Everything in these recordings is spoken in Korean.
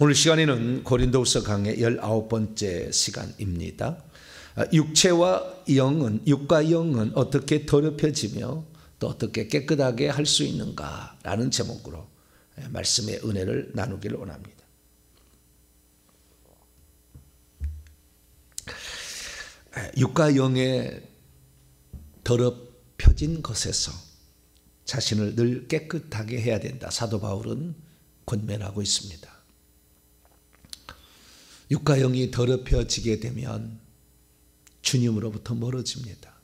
오늘 시간에는 고린도후서 강의 19번째 시간입니다. 육과 영은 어떻게 더럽혀지며 또 어떻게 깨끗하게 할 수 있는가라는 제목으로 말씀의 은혜를 나누기를 원합니다. 육과 영의 더럽혀진 것에서 자신을 늘 깨끗하게 해야 된다. 사도 바울은 권면하고 있습니다. 육과 영이 더럽혀지게 되면 주님으로부터 멀어집니다.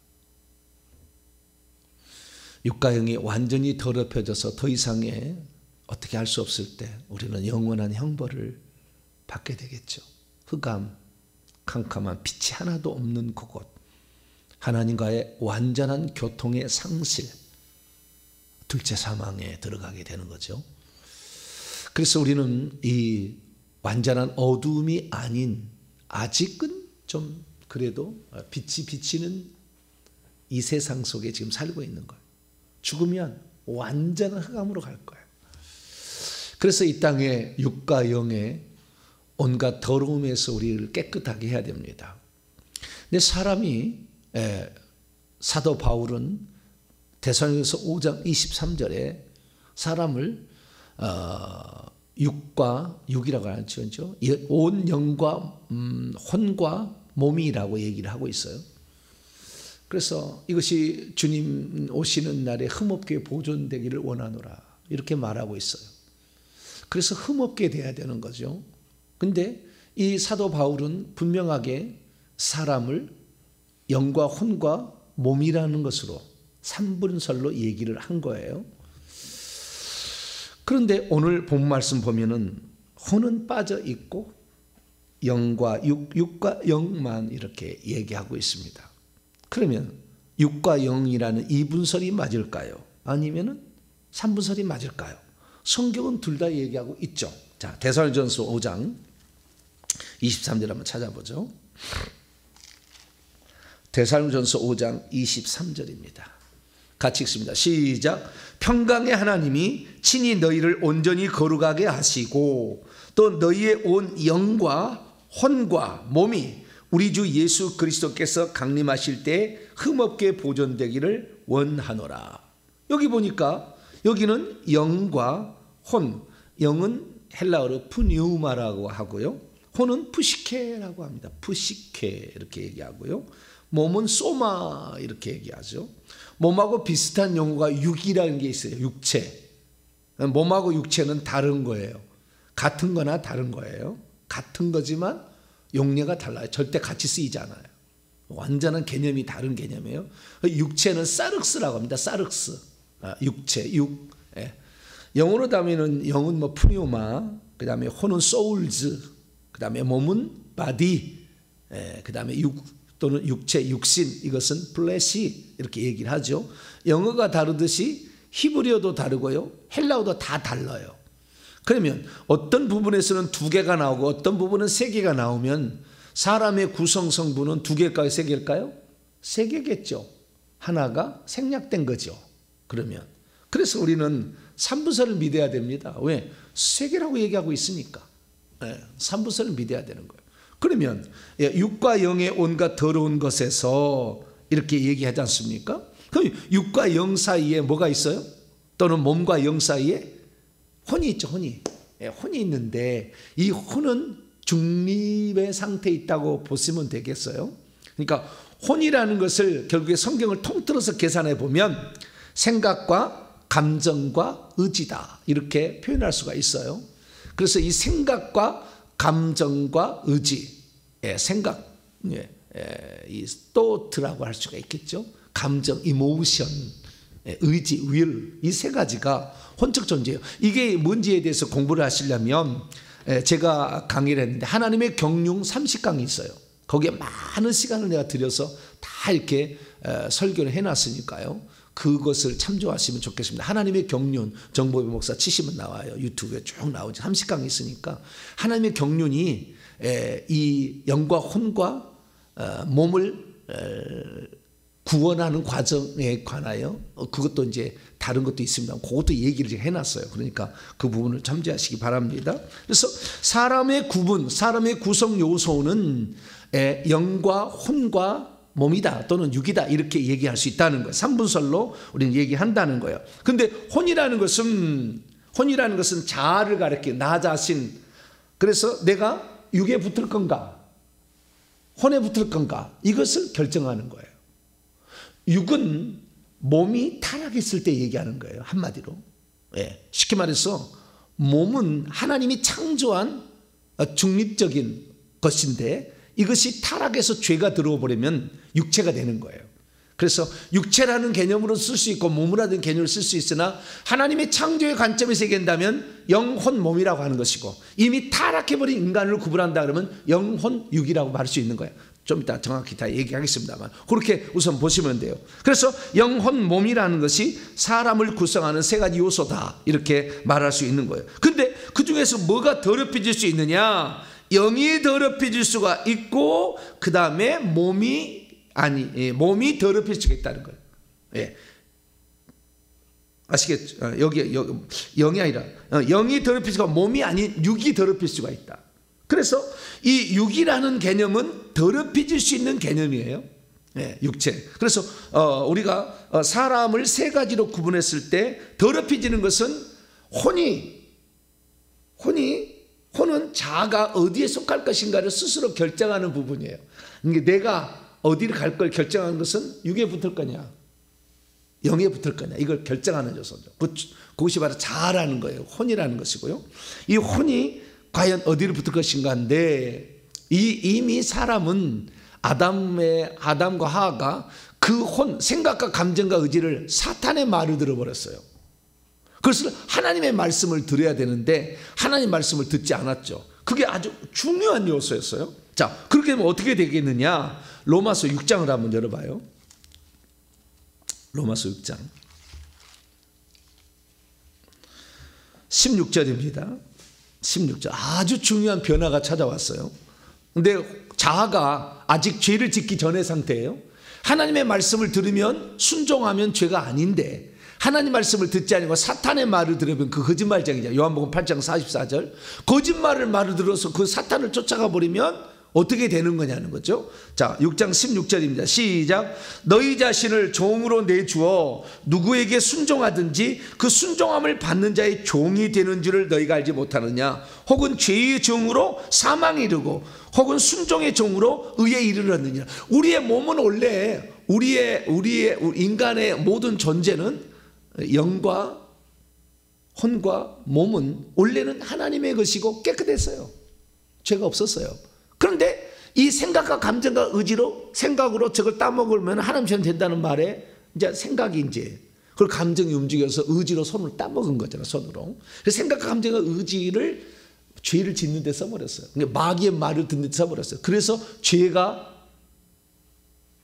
육과 영이 완전히 더럽혀져서 더 이상의 어떻게 할 수 없을 때 우리는 영원한 형벌을 받게 되겠죠. 흑암, 캄캄한 빛이 하나도 없는 그곳, 하나님과의 완전한 교통의 상실, 둘째 사망에 들어가게 되는 거죠. 그래서 우리는 이 완전한 어두움이 아닌 아직은 좀 그래도 빛이 비치는 이 세상 속에 지금 살고 있는 거예요. 죽으면 완전한 흑암으로 갈 거예요. 그래서 이 땅에 육과 영의 온갖 더러움에서 우리를 깨끗하게 해야 됩니다. 근데 사람이 사도 바울은 데살로니가서 5장 23절에 사람을 육이라고 하죠. 온 영과 혼과 몸이라고 얘기를 하고 있어요. 그래서 이것이 주님 오시는 날에 흠없게 보존되기를 원하노라 이렇게 말하고 있어요. 그래서 흠없게 돼야 되는 거죠. 근데 이 사도 바울은 분명하게 사람을 영과 혼과 몸이라는 것으로 3분설로 얘기를 한 거예요. 그런데 오늘 본 말씀 보면은 혼은 빠져 있고 영과 육과 영만 이렇게 얘기하고 있습니다. 그러면 육과 영이라는 2분설이 맞을까요? 아니면은 3분설이 맞을까요? 성경은 둘 다 얘기하고 있죠. 자, 데살로니가전서 5장 23절 한번 찾아보죠. 데살로니가전서 5장 23절입니다. 같이 읽습니다. 시작. 평강의 하나님이 친히 너희를 온전히 거룩하게 하시고 또 너희의 온 영과 혼과 몸이 우리 주 예수 그리스도께서 강림하실 때 흠없게 보존되기를 원하노라. 여기 보니까 여기는 영과 혼, 영은 헬라어로 푸뉴마라고 하고요. 혼은 푸시케라고 합니다. 푸시케 이렇게 얘기하고요. 몸은 소마 이렇게 얘기하죠. 몸하고 비슷한 용어가 육이라는 게 있어요. 육체. 몸하고 육체는 다른 거예요. 같은 거나 다른 거예요. 같은 거지만 용례가 달라요. 절대 같이 쓰이지 않아요. 완전한 개념이 다른 개념이에요. 육체는 사륵스라고 합니다. 사륵스. 육체, 육. 예. 영어로 하면은 영은 뭐 푸니오마, 그 다음에 혼은 소울즈, 그 다음에 몸은 바디, 그 다음에 육 또는 육체, 육신, 이것은 플래시 이렇게 얘기를 하죠. 영어가 다르듯이 히브리어도 다르고요. 헬라어도 다 달라요. 그러면 어떤 부분에서는 2개가 나오고 어떤 부분은 3개가 나오면 사람의 구성 성분은 2개일까요? 3개일까요? 3개겠죠. 하나가 생략된 거죠. 그러면 그래서 우리는 3분설을 믿어야 됩니다. 왜? 3개라고 얘기하고 있으니까 3분설을 믿어야 되는 거예요. 그러면 육과 영의 온갖 더러운 것에서 이렇게 얘기하지 않습니까? 그럼 육과 영 사이에 뭐가 있어요? 또는 몸과 영 사이에 혼이 있죠. 혼이 있는데 이 혼은 중립의 상태에 있다고 보시면 되겠어요. 그러니까 혼이라는 것을 결국에 성경을 통틀어서 계산해 보면 생각과 감정과 의지다 이렇게 표현할 수가 있어요. 그래서 이 생각과 감정과 의지, 생각, 이 thought라고 할 수가 있겠죠. 감정, emotion, 의지, will, 이 3가지가 혼적 존재예요. 이게 뭔지에 대해서 공부를 하시려면 제가 강의를 했는데 하나님의 경륜 30강이 있어요. 거기에 많은 시간을 내가 들여서 다 이렇게 설교를 해놨으니까요. 그것을 참조하시면 좋겠습니다. 하나님의 경륜, 정보배 목사 치시면 나와요. 유튜브에 쭉 나오죠. 30강이 있으니까 하나님의 경륜이 이 영과 혼과 몸을 구원하는 과정에 관하여 그것도 이제 다른 것도 있습니다. 그것도 얘기를 해놨어요. 그러니까 그 부분을 참조하시기 바랍니다. 그래서 사람의 구분, 사람의 구성 요소는 영과 혼과 몸이다 또는 육이다 이렇게 얘기할 수 있다는 거예요. 3분설로 우리는 얘기한다는 거예요. 근데 혼이라는 것은 자아를 가리켜 나 자신. 그래서 내가 육에 붙을 건가 혼에 붙을 건가 이것을 결정하는 거예요. 육은 몸이 타락했을 때 얘기하는 거예요. 한마디로. 쉽게 말해서 몸은 하나님이 창조한 중립적인 것인데 이것이 타락해서 죄가 들어와 버리면 육체가 되는 거예요. 그래서 육체라는 개념으로 쓸 수 있고 몸이라는 개념으로 쓸 수 있으나 하나님의 창조의 관점에서 얘기한다면 영혼 몸이라고 하는 것이고 이미 타락해버린 인간을 구분한다 그러면 영혼 육이라고 말할 수 있는 거예요. 좀 이따 정확히 다 얘기하겠습니다만 그렇게 우선 보시면 돼요. 그래서 영혼 몸이라는 것이 사람을 구성하는 세 가지 요소다 이렇게 말할 수 있는 거예요. 근데 그 중에서 뭐가 더럽혀질 수 있느냐? 영이 더럽혀질 수가 있고 그 다음에 몸이 더럽혀질 수가 있다는 거예요. 아시겠죠? 여기 영이 아니라 영이 더럽힐 수가 몸이 아닌 육이 더럽힐 수가 있다. 그래서 이 육이라는 개념은 더럽혀질 수 있는 개념이에요. 육체. 그래서 우리가 사람을 세 가지로 구분했을 때 더럽혀지는 것은 혼은 자아가 어디에 속할 것인가를 스스로 결정하는 부분이에요. 그러니까 내가 어디를 갈 걸 결정하는 것은 육에 붙을 거냐 영에 붙을 거냐 이걸 결정하는 요소죠. 그것이 바로 자아라는 거예요. 혼이라는 것이고요. 이 혼이 과연 어디를 붙을 것인가인데 이미 사람은 아담과 하하가 그 생각과 감정과 의지를 사탄의 말을 들어버렸어요. 그것을 하나님의 말씀을 들어야 되는데 하나님 말씀을 듣지 않았죠. 그게 아주 중요한 요소였어요. 자, 그렇게 되면 어떻게 되겠느냐? 로마서 6장을 한번 열어봐요. 로마서 6장 16절입니다. 16절 아주 중요한 변화가 찾아왔어요. 근데 자아가 아직 죄를 짓기 전의 상태예요. 하나님의 말씀을 들으면 순종하면 죄가 아닌데 하나님 말씀을 듣지 않고 사탄의 말을 들으면 그 거짓말쟁이죠. 요한복음 8장 44절 말을 들어서 그 사탄을 쫓아가 버리면 어떻게 되는 거냐는 거죠. 자, 6장 16절입니다. 시작. 너희 자신을 종으로 내주어 누구에게 순종하든지 그 순종함을 받는 자의 종이 되는 줄을 너희가 알지 못하느냐? 혹은 죄의 종으로 사망에 이르고 혹은 순종의 종으로 의에 이르렀느냐? 우리의 몸은 원래 우리의 인간의 모든 존재는 영과 혼과 몸은 원래는 하나님의 것이고 깨끗했어요. 죄가 없었어요. 그런데 이 생각과 감정과 의지로 생각으로 저걸 따먹으면 하나님처럼 된다는 말에 이제 생각이 그리고 감정이 움직여서 의지로 손을 따먹은 거잖아요. 손으로. 그래서 생각과 감정과 의지를 죄를 짓는 데 써버렸어요. 그러니까 마귀의 말을 듣는 데 써버렸어요. 그래서 죄가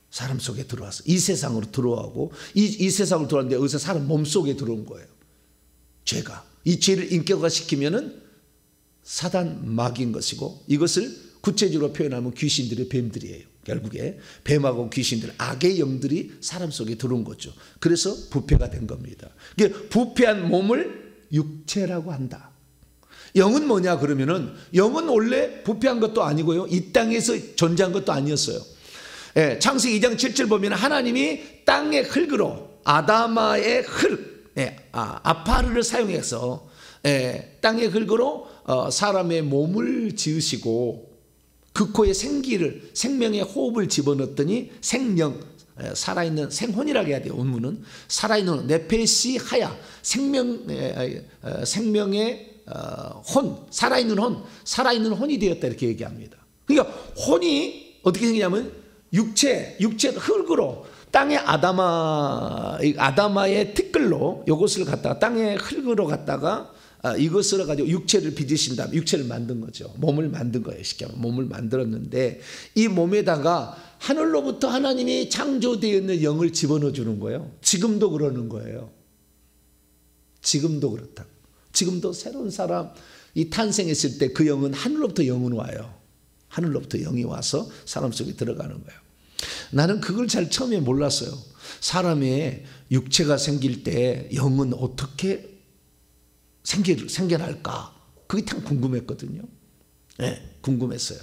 사람 속에 들어왔어요. 이 세상으로 들어오고 이 세상으로 들어왔는데 여기서 사람 몸속에 들어온 거예요. 죄가. 이 죄를 인격화시키면은 사단 마귀인 것이고 이것을 구체적으로 표현하면 귀신들의 뱀들이에요. 결국에 뱀하고 귀신들 악의 영들이 사람 속에 들어온 거죠. 그래서 부패가 된 겁니다. 부패한 몸을 육체라고 한다. 영은 뭐냐 그러면은 영은 원래 부패한 것도 아니고요. 이 땅에서 존재한 것도 아니었어요. 창세기 2장 7절 보면 하나님이 땅의 흙으로 아담아의 흙 아파르를 사용해서 땅의 흙으로 사람의 몸을 지으시고 그 코에 생명의 호흡을 집어넣었더니 살아있는 생혼이라고 해야 돼요. 원문은 살아있는 네페시 하야 생명의 살아있는 혼이 되었다 이렇게 얘기합니다. 그러니까 혼이 어떻게 생기냐면 육체 흙으로 땅의 아담아의 티끌로 이것을 갖다가 땅의 흙으로 갖다가 이것을 가지고 육체를 빚으신 다음에 육체를 만든 거죠. 몸을 만든 거예요. 쉽게 말하면 몸을 만들었는데 이 몸에다가 하늘로부터 하나님이 창조되어 있는 영을 집어넣어 주는 거예요. 지금도 그러는 거예요. 지금도 그렇다. 지금도 새로운 사람이 탄생했을 때 그 영은 하늘로부터 영은 와요. 하늘로부터 영이 와서 사람 속에 들어가는 거예요. 나는 그걸 잘 처음에 몰랐어요. 사람의 육체가 생길 때 영은 어떻게 생겨날까? 그게 참 궁금했거든요. 네, 궁금했어요.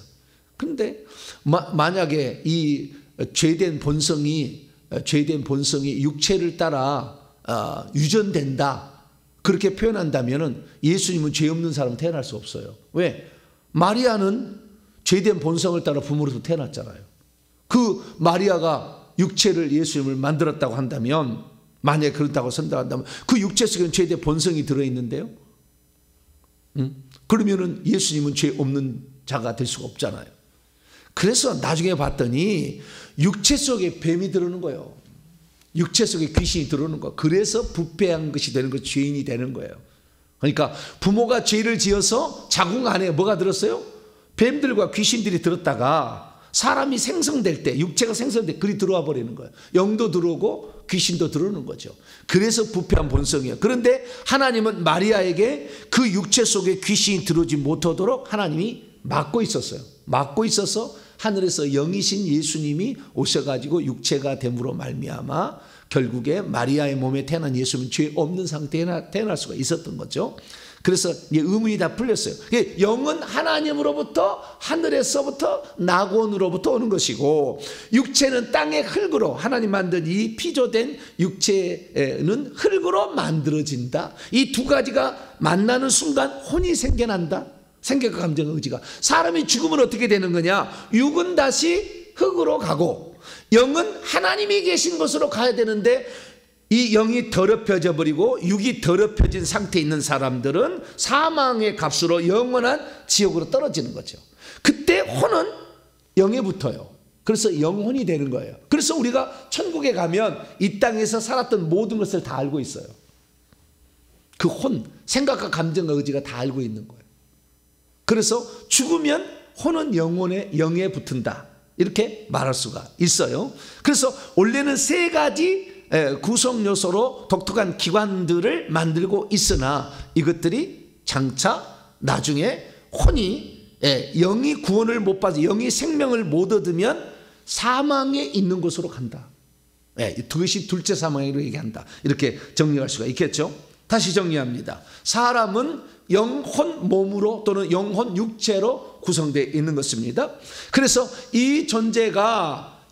그런데 만약에 이 죄된 본성이 육체를 따라 유전된다, 그렇게 표현한다면은 예수님은 죄 없는 사람은 태어날 수 없어요. 왜? 마리아는 죄된 본성을 따라 부모로서 태어났잖아요. 그 마리아가 육체를 예수님을 만들었다고 한다면, 만약에 그렇다고 선다한다면 그 육체 속에는 죄된 본성이 들어있는데요. 그러면은 예수님은 죄 없는 자가 될 수가 없잖아요. 그래서 나중에 봤더니 육체 속에 뱀이 들어오는 거예요. 육체 속에 귀신이 들어오는 거예요. 그래서 부패한 것이 되는 거, 죄인이 되는 거예요. 그러니까 부모가 죄를 지어서 자궁 안에 뭐가 들었어요? 뱀들과 귀신들이 들었다가 사람이 생성될 때, 육체가 생성될 때 그리 들어와 버리는 거예요. 영도 들어오고 귀신도 들어오는 거죠. 그래서 부패한 본성이에요. 그런데 하나님은 마리아에게 그 육체 속에 귀신이 들어오지 못하도록 하나님이 막고 있었어요. 막고 있어서 하늘에서 영이신 예수님이 오셔가지고 육체가 됨으로 말미암아 결국에 마리아의 몸에 태어난 예수님은 죄 없는 상태에 태어날 수가 있었던 거죠. 그래서 이제 의문이 다 풀렸어요. 영은 하나님으로부터, 하늘에서부터, 낙원으로부터 오는 것이고, 육체는 땅의 흙으로, 하나님 만든 이 피조된 육체는 흙으로 만들어진다. 이 두 가지가 만나는 순간 혼이 생겨난다. 생각과 감정, 의지가. 사람이 죽으면 어떻게 되는 거냐? 육은 다시 흙으로 가고 영은 하나님이 계신 곳으로 가야 되는데, 이 영이 더럽혀져 버리고 육이 더럽혀진 상태에 있는 사람들은 사망의 값으로 영원한 지옥으로 떨어지는 거죠. 그때 혼은 영에 붙어요. 그래서 영혼이 되는 거예요. 그래서 우리가 천국에 가면 이 땅에서 살았던 모든 것을 다 알고 있어요. 그 혼, 생각과 감정과 의지가 다 알고 있는 거예요. 그래서 죽으면 혼은 영에 붙은다, 이렇게 말할 수가 있어요. 그래서 원래는 세 가지 구성 요소로 독특한 기관들을 만들고 있으나 이것들이 장차 나중에 혼이, 영이 구원을 못 받아, 영이 생명을 못 얻으면 사망에 있는 곳으로 간다. 그것이 둘째 사망이라고 얘기한다. 이렇게 정리할 수가 있겠죠. 다시 정리합니다. 사람은 영혼 몸으로 또는 영혼 육체로 구성되어 있는 것입니다. 그래서 이 존재가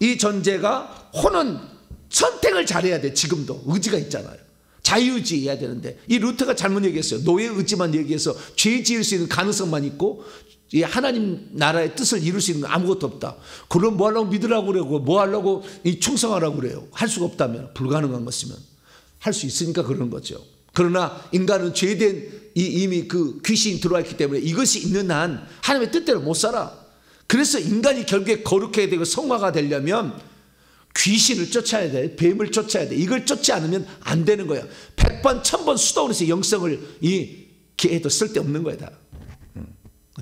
혼은 선택을 잘해야 돼. 지금도 의지가 있잖아요. 자유의지 해야 되는데 이 루터가 잘못 얘기했어요. 노예 의지만 얘기해서 죄 지을 수 있는 가능성만 있고 하나님 나라의 뜻을 이룰 수 있는 건 아무것도 없다. 그럼 뭐 하려고 믿으라고 그러고 뭐 하려고 충성하라고 그래요. 할 수가 없다면, 불가능한 것이면 할 수 있으니까 그러는 거죠. 그러나 인간은 죄된 이미 그 귀신이 들어와 있기 때문에 이것이 있는 한 하나님의 뜻대로 못 살아. 그래서 인간이 결국에 거룩해야 되고 성화가 되려면 귀신을 쫓아야 돼. 뱀을 쫓아야 돼. 이걸 쫓지 않으면 안 되는 거야. 100번 1000번 수동으로 영성을 해도 쓸데없는 거야 다.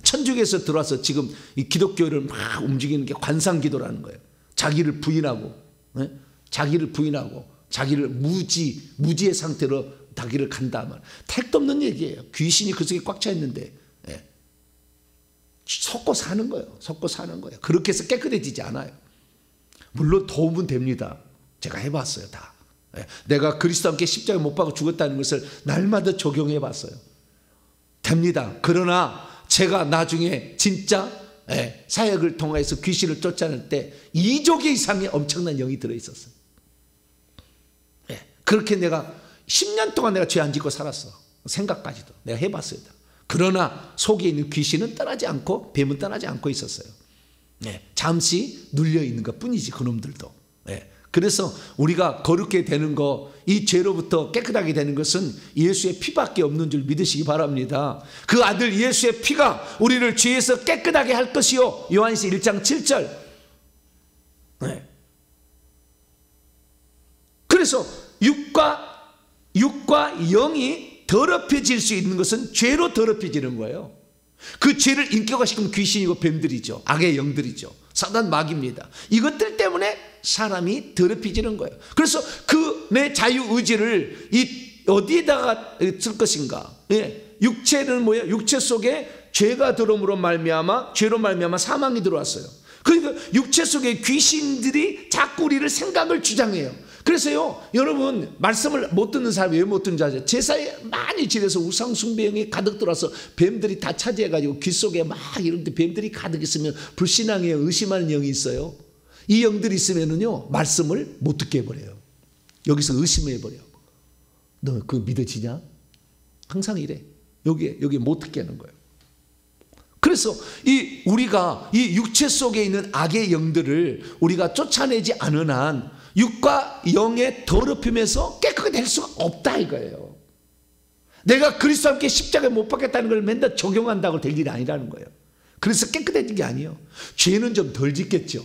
천주교에서 들어와서 지금 이 기독교를 막 움직이는 게 관상기도라는 거예요. 자기를 부인하고 자기를 무지의 상태로 자기를 간다 말. 택도 없는 얘기예요. 귀신이 그 속에 꽉 차 있는데 속고 사는 거예요. 속고 사는 거예요. 그렇게 해서 깨끗해지지 않아요. 물론 도움은 됩니다. 제가 해봤어요 다. 내가 그리스도와 함께 십자가에 못 박아 죽었다는 것을 날마다 적용해 봤어요. 됩니다. 그러나 제가 나중에 진짜 사역을 통해서 귀신을 쫓아낼 때 2조개 이상의 엄청난 영이 들어있었어요. 그렇게 내가 10년 동안 내가 죄 안 짓고 살았어. 생각까지도 내가 해봤어요. 그러나 속에 있는 귀신은 떠나지 않고 뱀은 떠나지 않고 있었어요. 잠시 눌려 있는 것 뿐이지 그놈들도. 그래서 우리가 거룩게 되는 거, 이 죄로부터 깨끗하게 되는 것은 예수의 피밖에 없는 줄 믿으시기 바랍니다. 그 아들 예수의 피가 우리를 죄에서 깨끗하게 할 것이요, 요한일서 1장 7절. 그래서 육과 영이 더럽혀질 수 있는 것은 죄로 더럽혀지는 거예요. 그 죄를 인격화시키는 귀신이고 뱀들이죠. 악의 영들이죠. 사단 마귀입니다. 이것들 때문에 사람이 더럽혀지는 거예요. 그래서 그 내 자유의지를 어디에다가 쓸 것인가. 육체는 뭐예요? 육체 속에 죄가 들어옴으로 말미암아, 죄로 말미암아 사망이 들어왔어요. 그러니까 육체 속에 귀신들이 자꾸 우리를 생각을 주장해요. 그래서요, 여러분, 말씀을 못 듣는 사람이 왜 못 듣는지 아세요? 제사에 많이 지내서 우상 숭배형이 가득 들어와서 뱀들이 다 차지해가지고 귀 속에 막 이런데 뱀들이 가득 있으면 불신앙에 의심하는 영이 있어요. 이 영들이 있으면은요, 말씀을 못 듣게 해버려요. 여기서 의심해버려. 너 그거 믿어지냐? 항상 이래. 여기에 못 듣게 하는 거예요. 그래서 우리가 이 육체 속에 있는 악의 영들을 우리가 쫓아내지 않은 한 육과 영의 더럽힘에서 깨끗하게 될 수가 없다 이거예요. 내가 그리스도와 함께 십자가에 못 박혔다는 걸 맨날 적용한다고 될 일이 아니라는 거예요. 그래서 깨끗해진 게 아니에요. 죄는 좀 덜 짓겠죠.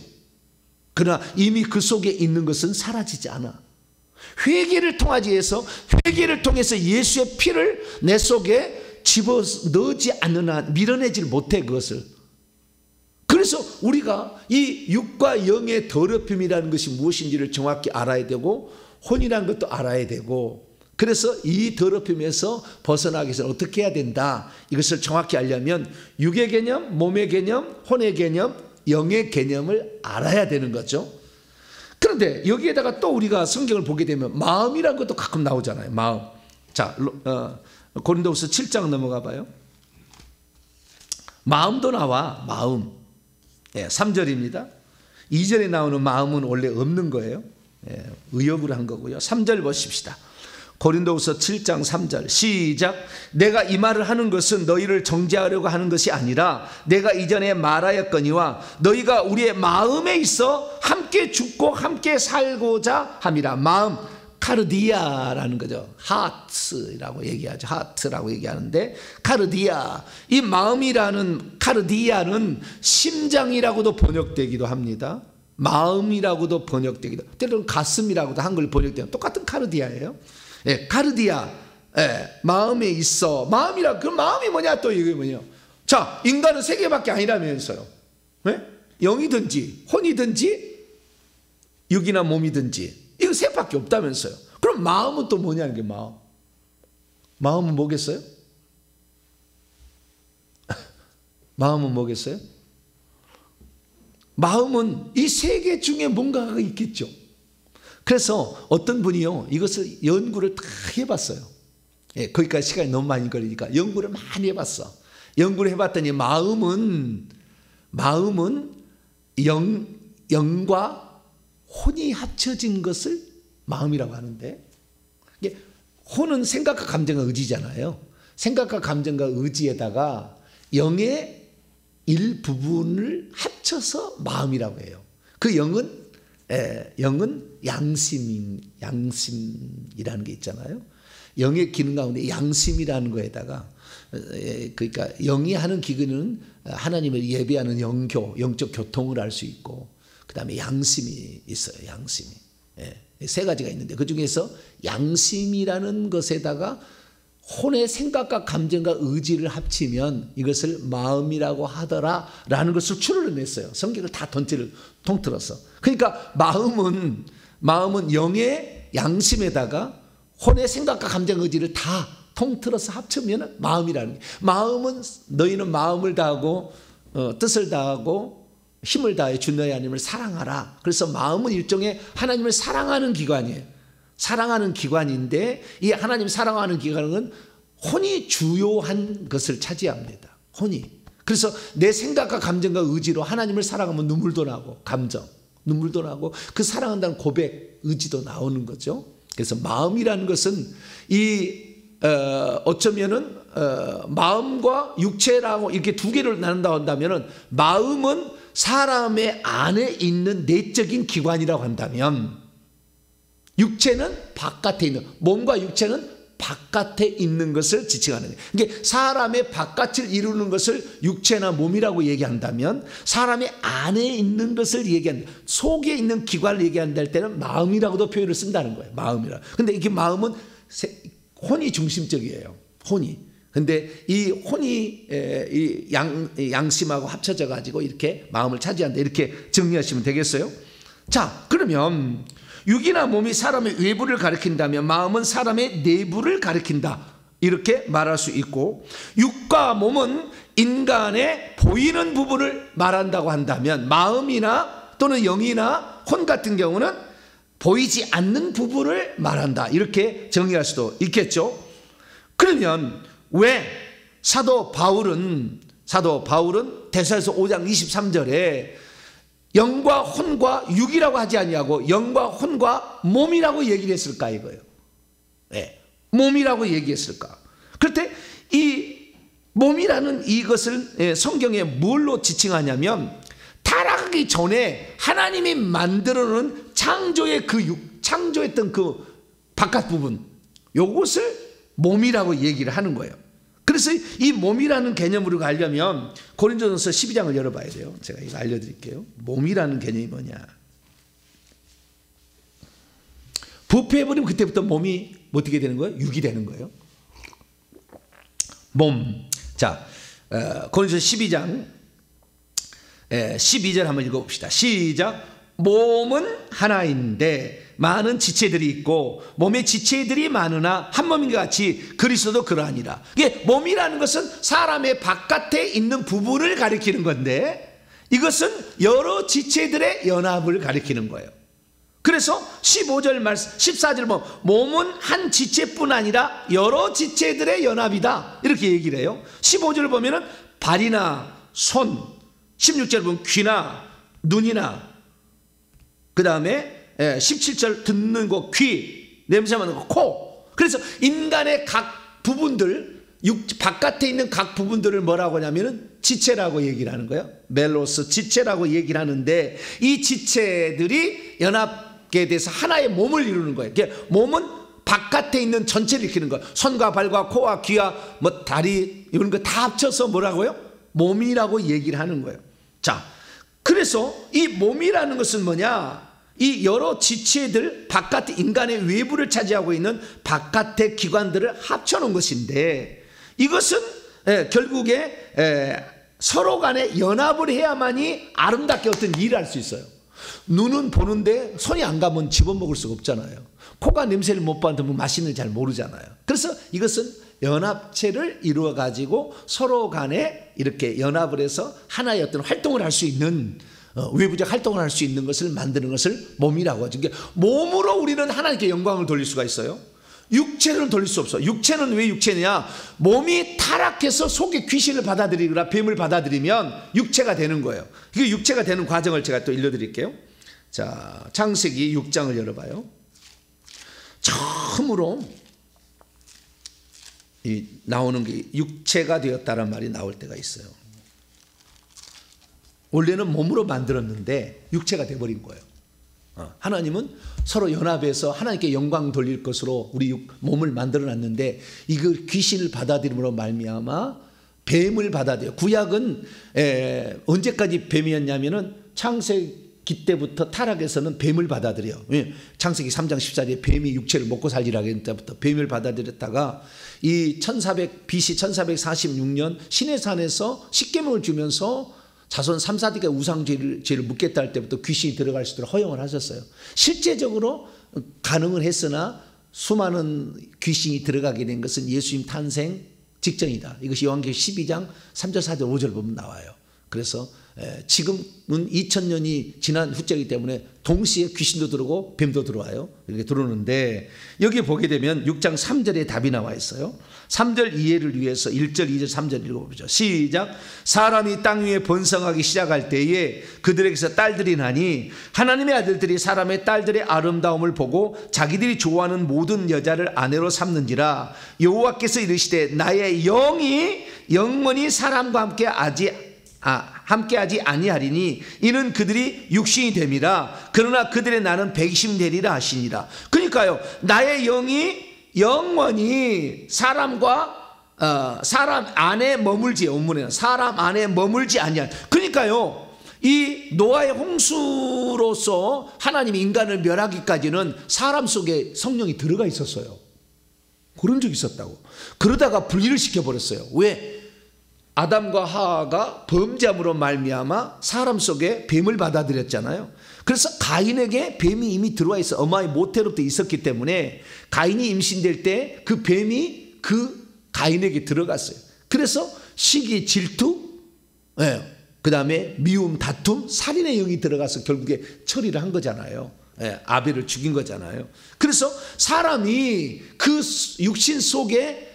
그러나 이미 그 속에 있는 것은 사라지지 않아. 회개를 통해서 예수의 피를 내 속에 집어넣지 않는 한 밀어내질 못해 그것을. 그래서 우리가 이 육과 영의 더럽힘이라는 것이 무엇인지를 정확히 알아야 되고 혼이라는 것도 알아야 되고, 그래서 이 더럽힘에서 벗어나기 위해서 어떻게 해야 된다, 이것을 정확히 알려면 육의 개념, 몸의 개념, 혼의 개념, 영의 개념을 알아야 되는 거죠. 그런데 여기에다가 또 우리가 성경을 보게 되면 마음이라는 것도 가끔 나오잖아요. 마음. 자, 고린도후서 7장 넘어가 봐요. 마음도 나와. 마음. 3절입니다. 2절에 나오는 마음은 원래 없는 거예요. 의역으로 한 거고요. 3절 보십시다. 고린도후서 7장 3절 시작. 내가 이 말을 하는 것은 너희를 정죄하려고 하는 것이 아니라 내가 이전에 말하였거니와 너희가 우리의 마음에 있어 함께 죽고 함께 살고자 함이라. 마음, 카르디아라는 거죠. 하트라고 얘기하죠. 하트라고 얘기하는데 카르디아, 이 마음이라는 카르디아는 심장이라고도 번역되기도 합니다. 마음이라고도 번역되기도, 때로는 가슴이라고도 한글 번역되는 똑같은 카르디아예요. 카르디아, 마음에 있어. 마음이라, 그 마음이 뭐냐, 또 이게 뭐냐. 자, 인간은 세 개밖에 아니라면서요. 영이든지 혼이든지 육이나 몸이든지 이거 세 개밖에 없다면서요. 그럼 마음은 또 뭐냐는 게 마음. 마음은 뭐겠어요? 마음은 뭐겠어요? 마음은 이 세 개 중에 뭔가가 있겠죠. 그래서 어떤 분이요, 이것을 연구를 다 해봤어요. 거기까지 시간이 너무 많이 걸리니까 연구를 많이 해봤어. 연구를 해봤더니 마음은 영과 혼이 합쳐진 것을 마음이라고 하는데, 혼은 생각과 감정과 의지잖아요. 생각과 감정과 의지에다가 영의 일부분을 합쳐서 마음이라고 해요. 그 영은 양심이라는 게 있잖아요. 영의 기능 가운데 양심이라는 거에다가, 그러니까 영이 하는 기능은 하나님을 예배하는 영적 교통을 할 수 있고, 그 다음에 양심이 있어요. 양심이. 세 가지가 있는데 그 중에서 양심이라는 것에다가 혼의 생각과 감정과 의지를 합치면 이것을 마음이라고 하더라라는 것을 추론해냈어요. 성경을 다 통틀어서. 그러니까 마음은 영의 양심에다가 혼의 생각과 감정, 의지를 다 통틀어서 합치면 마음이라는 게. 마음은 너희는 마음을 다하고 뜻을 다하고 힘을 다해 주 너희 하나님을 사랑하라. 그래서 마음은 일종의 하나님을 사랑하는 기관이에요. 사랑하는 기관인데 이 하나님 사랑하는 기관은 혼이 주요한 것을 차지합니다. 혼이. 그래서 내 생각과 감정과 의지로 하나님을 사랑하면 눈물도 나고, 감정, 눈물도 나고, 그 사랑한다는 고백, 의지도 나오는 거죠. 그래서 마음이라는 것은 어쩌면은 마음과 육체라고 이렇게 두 개를 나눈다 한다면은, 마음은 사람의 안에 있는 내적인 기관이라고 한다면, 육체는 바깥에 있는, 몸과 육체는 바깥에 있는 것을 지칭하는 거예요. 그러니까 사람의 바깥을 이루는 것을 육체나 몸이라고 얘기한다면, 사람의 안에 있는 것을 얘기한다, 속에 있는 기관을 얘기한다 할 때는 마음이라고도 표현을 쓴다는 거예요. 마음이라. 근데 이게 마음은 혼이 중심적이에요. 혼이. 근데 이 혼이 양심하고 합쳐져 가지고 이렇게 마음을 차지한다, 이렇게 정리하시면 되겠어요. 자, 그러면 육이나 몸이 사람의 외부를 가리킨다면 마음은 사람의 내부를 가리킨다. 이렇게 말할 수 있고, 육과 몸은 인간의 보이는 부분을 말한다고 한다면 마음이나 또는 영이나 혼 같은 경우는 보이지 않는 부분을 말한다, 이렇게 정의할 수도 있겠죠. 그러면 왜 사도 바울은 데살로니가서 5장 23절에 영과 혼과 육이라고 하지 아니하고 영과 혼과 몸이라고 얘기를 했을까 이거예요. 네, 몸이라고 얘기했을까. 그런데 이 몸이라는 이것을 성경에 뭘로 지칭하냐면 타락하기 전에 하나님이 만들어 놓은 창조의 창조했던 그 바깥 부분, 요것을 몸이라고 얘기를 하는 거예요. 그래서 이 몸이라는 개념으로 가려면 고린도전서 12장을 열어봐야 돼요. 제가 이거 알려드릴게요. 몸이라는 개념이 뭐냐. 부패해버리면 그때부터 몸이 어떻게 되는 거예요? 육이 되는 거예요. 몸. 자, 고린도전서 12장 12절 한번 읽어봅시다. 시작. 몸은 하나인데 많은 지체들이 있고 몸의 지체들이 많으나 한 몸인 것 같이 그리스도도 그러하니라. 이게 몸이라는 것은 사람의 바깥에 있는 부분을 가리키는 건데 이것은 여러 지체들의 연합을 가리키는 거예요. 그래서 15절 말씀 14절 보면 몸은 한 지체뿐 아니라 여러 지체들의 연합이다, 이렇게 얘기를 해요. 15절 보면은 발이나 손, 16절 보면 귀나 눈이나, 그 다음에 17절 듣는 거 귀, 냄새 맡는 거 코. 그래서 인간의 각 부분들, 바깥에 있는 각 부분들을 뭐라고 하냐면은 지체라고 얘기를 하는 거예요. 멜로스, 지체라고 얘기를 하는데 이 지체들이 연합에 대해서 하나의 몸을 이루는 거예요. 몸은 바깥에 있는 전체를 일으키는 거예요. 손과 발과 코와 귀와 뭐 다리 이런 거 다 합쳐서 뭐라고요? 몸이라고 얘기를 하는 거예요. 자, 그래서 이 몸이라는 것은 뭐냐? 이 여러 지체들, 바깥 인간의 외부를 차지하고 있는 바깥의 기관들을 합쳐놓은 것인데 이것은 결국에 서로 간에 연합을 해야만이 아름답게 어떤 일을 할 수 있어요. 눈은 보는데 손이 안 가면 집어먹을 수가 없잖아요. 코가 냄새를 못 맡으면 맛있는 잘 모르잖아요. 그래서 이것은 연합체를 이루어 가지고 서로 간에 이렇게 연합을 해서 하나의 어떤 활동을 할 수 있는, 외부적 활동을 할 수 있는 것을 만드는 것을 몸이라고 하죠. 그러니까 몸으로 우리는 하나님께 영광을 돌릴 수가 있어요. 육체는 돌릴 수 없어. 육체는 왜 육체냐? 몸이 타락해서 속에 귀신을 받아들이거나 뱀을 받아들이면 육체가 되는 거예요. 그 육체가 되는 과정을 제가 또 읽어드릴게요. 자, 창세기 6장을 열어봐요. 처음으로 나오는 게 육체가 되었다는 말이 나올 때가 있어요. 원래는 몸으로 만들었는데 육체가 되어버린 거예요. 하나님은 서로 연합해서 하나님께 영광 돌릴 것으로 우리 몸을 만들어놨는데 이걸 귀신을 받아들임으로 말미암아 뱀을 받아들여요. 구약은 언제까지 뱀이었냐면은 창세기 때부터 타락에서는 뱀을 받아들여요. 창세기 3장 14절에 뱀이 육체를 먹고 살리라고 했을 때부터 뱀을 받아들였다가 이 BC 1446년 시내산에서 십계명을 주면서 자손 3, 4대가 우상죄를 묻겠다 할 때부터 귀신이 들어갈 수 있도록 허용을 하셨어요. 실제적으로 가능은 했으나 수많은 귀신이 들어가게 된 것은 예수님 탄생 직전이다. 이것이 요한계시록 12장 3절 4절 5절 보면 나와요. 그래서 지금은 2000년이 지난 후째이기 때문에 동시에 귀신도 들어오고 뱀도 들어와요. 이렇게 들어오는데 여기 보게 되면 6장 3절에 답이 나와 있어요. 3절 이해를 위해서 1절, 2절, 3절 읽어보죠. 시작. 사람이 땅 위에 번성하기 시작할 때에 그들에게서 딸들이 나니 하나님의 아들들이 사람의 딸들의 아름다움을 보고 자기들이 좋아하는 모든 여자를 아내로 삼는지라. 여호와께서 이르시되 나의 영이 영원히 사람과 함께하지 아니하리니 이는 그들이 육신이 됨이라. 그러나 그들의 나는 백심 되리라 하시니라. 그러니까요, 나의 영이 영원히 사람 안에 머물지, 원문에는 사람 안에 머물지 아니할. 그러니까요, 이 노아의 홍수로서 하나님이 인간을 멸하기까지는 사람 속에 성령이 들어가 있었어요. 그런 적이 있었다고. 그러다가 분리를 시켜버렸어요. 왜? 아담과 하와가 범죄함으로 말미암아 사람 속에 뱀을 받아들였잖아요. 그래서 가인에게 뱀이 이미 들어와 있어. 어마의 모태로부터 있었기 때문에 가인이 임신될 때 그 뱀이 그 가인에게 들어갔어요. 그래서 시기, 질투, 그 다음에 미움, 다툼, 살인의 영이 들어가서 결국에 처리를 한 거잖아요. 아벨을 죽인 거잖아요. 그래서 사람이 그 육신 속에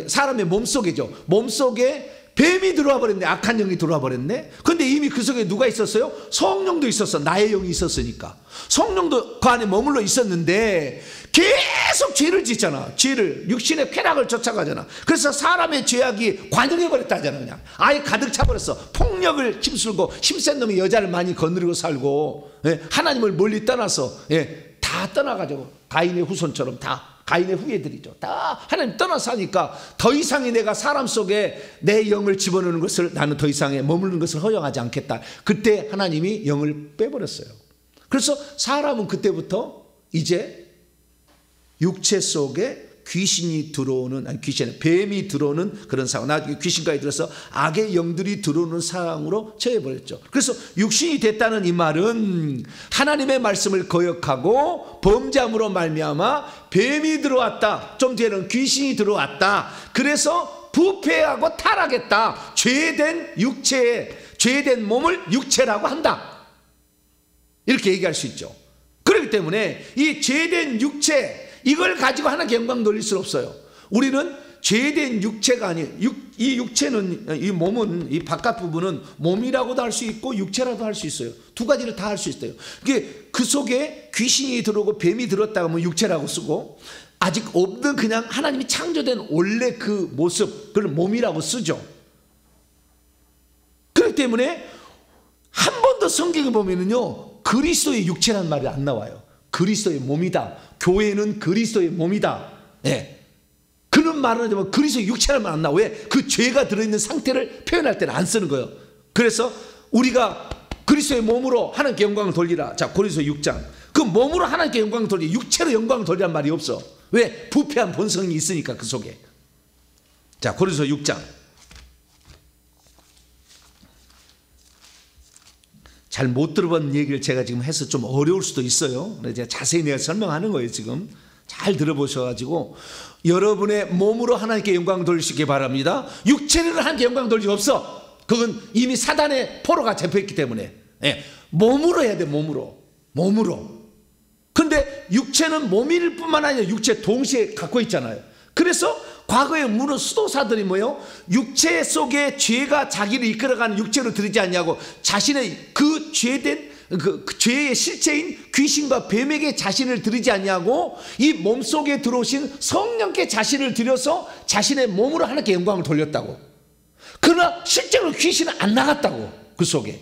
사람의 몸 속에죠. 몸 속에 뱀이 들어와 버렸네. 악한 영이 들어와 버렸네. 근데 이미 그 속에 누가 있었어요? 성령도 있었어. 나의 영이 있었으니까. 성령도 그 안에 머물러 있었는데 계속 죄를 짓잖아. 죄를, 육신의 쾌락을 쫓아가잖아. 그래서 사람의 죄악이 관영해 버렸다잖아. 그냥 아예 가득 차버렸어. 폭력을 힘쓸고 힘센 놈이 여자를 많이 거느리고 살고, 하나님을 멀리 떠나서, 다 떠나가지고 가인의 후손처럼 다 가인의 후예들이죠. 다 하나님 떠나서 하니까 더 이상의 내가 사람 속에 내 영을 집어넣는 것을, 나는 더 이상의 머무르는 것을 허용하지 않겠다. 그때 하나님이 영을 빼버렸어요. 그래서 사람은 그때부터 이제 육체 속에 귀신이 들어오는, 아니 귀신이, 뱀이 들어오는 그런 상황, 나중에 귀신까지 들어서 악의 영들이 들어오는 상황으로 처해버렸죠. 그래서 육신이 됐다는 이 말은 하나님의 말씀을 거역하고 범죄함으로 말미암아 뱀이 들어왔다, 좀 뒤에는 귀신이 들어왔다. 그래서 부패하고 타락했다. 죄된 육체에, 죄된 몸을 육체라고 한다, 이렇게 얘기할 수 있죠. 그렇기 때문에 이 죄된 육체, 이걸 가지고 하나님께 영광 돌릴 수 없어요. 우리는 죄된 육체가 아니에요. 이 육체는, 이 몸은, 이 바깥 부분은 몸이라고도 할 수 있고 육체라도 할 수 있어요. 두 가지를 다 할 수 있어요. 그 속에 귀신이 들어오고 뱀이 들었다고 하면 육체라고 쓰고, 아직 없는 그냥 하나님이 창조된 원래 그 모습, 그걸 몸이라고 쓰죠. 그렇기 때문에 한 번 더 성경에 보면은요, 그리스도의 육체라는 말이 안 나와요. 그리스도의 몸이다. 교회는 그리스도의 몸이다. 그런 말은 하지만 그리스도의 육체라는 말 안 나와. 왜? 그 죄가 들어있는 상태를 표현할 때는 안 쓰는 거예요. 그래서 우리가 그리스도의 몸으로 하나님께 영광을 돌리라. 자, 고린도서 6장. 그 몸으로 하나님께 영광을 돌리, 육체로 영광을 돌리란 말이 없어. 왜? 부패한 본성이 있으니까 그 속에. 자, 고린도서 6장. 잘 못 들어본 얘기를 제가 지금 해서 좀 어려울 수도 있어요. 제가 자세히 내가 설명하는 거예요. 지금 잘 들어보셔가지고 여러분의 몸으로 하나님께 영광 돌리시기 바랍니다. 육체는 하나님께 영광 돌릴 수 없어. 그건 이미 사단의 포로가 잡혀있기 때문에. 몸으로 해야 돼. 몸으로. 근데 육체는 몸일 뿐만 아니라 육체 동시에 갖고 있잖아요. 그래서 과거에 무는 수도사들이 뭐예요? 육체 속에 죄가 자기를 이끌어가는 육체로 들이지 않냐고, 자신의 그 죄된 그 죄의 실체인 귀신과 뱀에게 자신을 드리지 않냐고, 이 몸속에 들어오신 성령께 자신을 드려서 자신의 몸으로 하나님께 영광을 돌렸다고. 그러나 실제로 귀신은 안 나갔다고, 그 속에.